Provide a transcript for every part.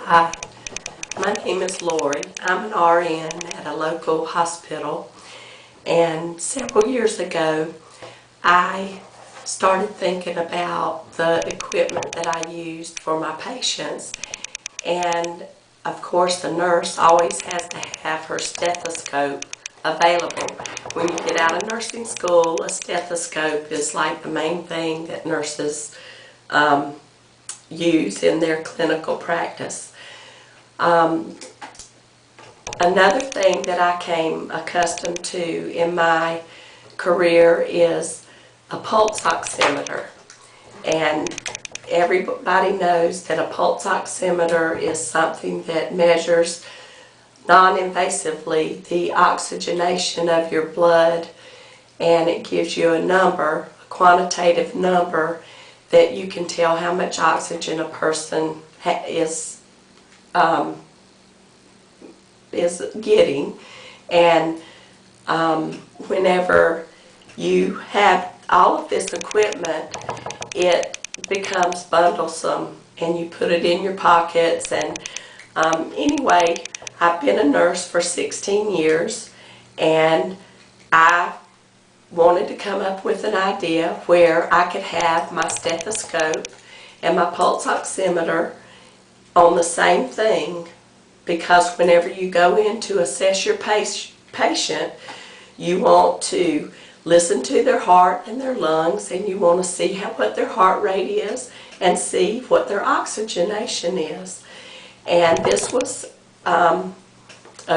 Hi, my name is Lorie. I'm an RN at a local hospital, and several years ago I started thinking about the equipment that I used for my patients, and of course the nurse always has to have her stethoscope available. When you get out of nursing school, a stethoscope is like the main thing that nurses use in their clinical practice. Another thing that I came accustomed to in my career is a pulse oximeter. And everybody knows that a pulse oximeter is something that measures non-invasively the oxygenation of your blood, and it gives you a number, a quantitative number, that you can tell how much oxygen a person is getting. And whenever you have all of this equipment, it becomes bundlesome and you put it in your pockets. And anyway, I've been a nurse for 16 years, and I wanted to come up with an idea where I could have my stethoscope and my pulse oximeter on the same thing, because whenever you go in to assess your patient, you want to listen to their heart and their lungs, and you want to see what their heart rate is and see what their oxygenation is. And this was a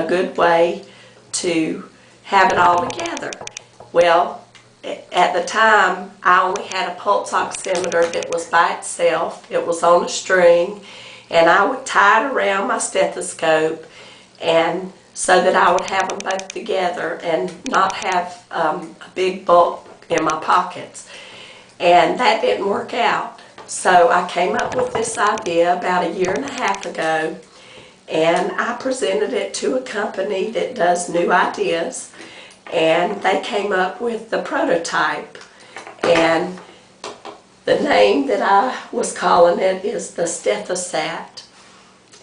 good way to have it all together. Well, at the time, I only had a pulse oximeter that was by itself. It was on a string, and I would tie it around my stethoscope, and so that I would have them both together and not have a big bulk in my pockets. And that didn't work out. So I came up with this idea about a year and a half ago, and I presented it to a company that does new ideas, and they came up with the prototype. And the name that I was calling it is the STETHOSAT,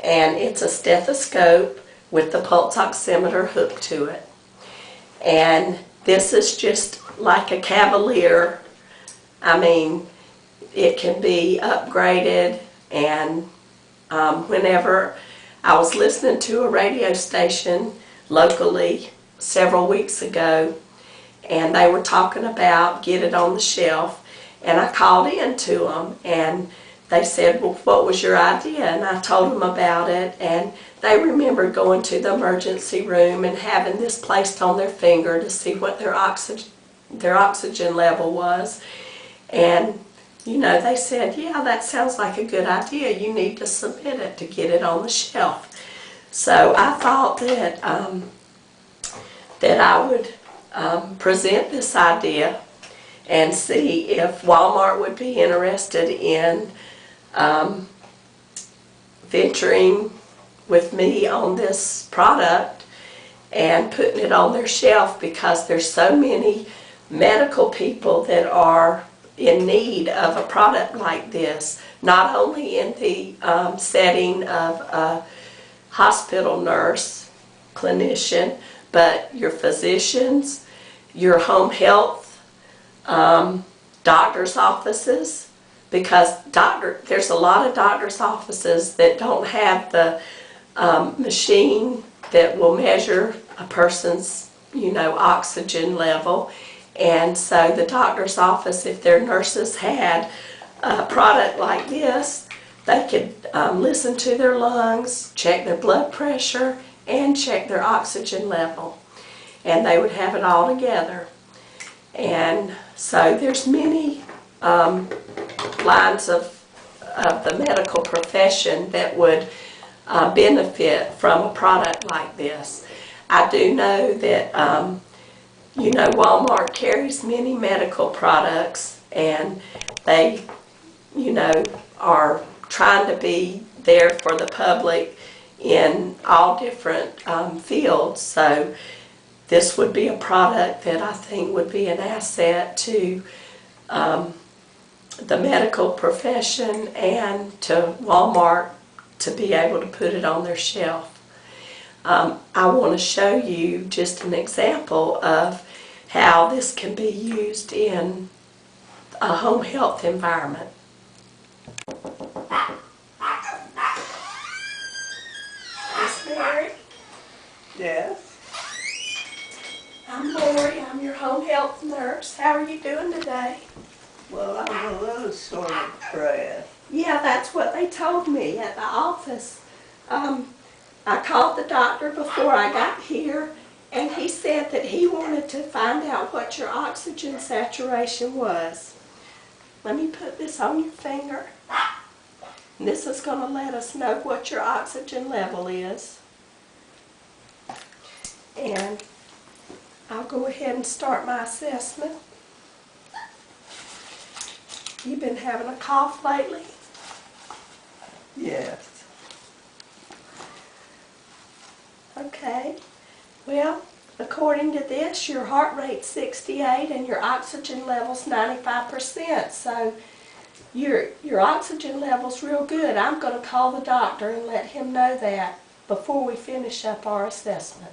and it's a stethoscope with the pulse oximeter hooked to it. And this is just like a Cavalier. I mean, it can be upgraded. And whenever I was listening to a radio station locally several weeks ago, and they were talking about get it on the shelf, and I called in to them, and they said, well, what was your idea? And I told them about it, and they remembered going to the emergency room and having this placed on their finger to see what their oxygen level was. And you know, they said, yeah, that sounds like a good idea. You need to submit it to get it on the shelf. So I thought that that I would present this idea and see if Walmart would be interested in venturing with me on this product and putting it on their shelf, because there's so many medical people that are in need of a product like this, not only in the setting of a hospital nurse, clinician, but your physicians, your home health, doctor's offices, because there's a lot of doctor's offices that don't have the machine that will measure a person's, you know, oxygen level. And so the doctor's office, if their nurses had a product like this, they could listen to their lungs, check their blood pressure, and check their oxygen level. And they would have it all together. And so there's many lines of the medical profession that would benefit from a product like this. I do know that you know, Walmart carries many medical products, and they, you know, are trying to be there for the public in all different fields. So this would be a product that I think would be an asset to the medical profession and to Walmart to be able to put it on their shelf. I want to show you just an example of how this can be used in a home health environment. Miss Mary? Yes. I'm Lorie. I'm your home health nurse. How are you doing today? Well, I'm a little sort of depressed. Yeah, that's what they told me at the office. I called the doctor before I got here, and he said that he wanted to find out what your oxygen saturation was. Let me put this on your finger. And this is going to let us know what your oxygen level is. And I'll go ahead and start my assessment. You've been having a cough lately? Yes. Okay. Well, according to this, your heart rate's 68 and your oxygen level's 95%. So your oxygen level's real good. I'm going to call the doctor and let him know that before we finish up our assessment.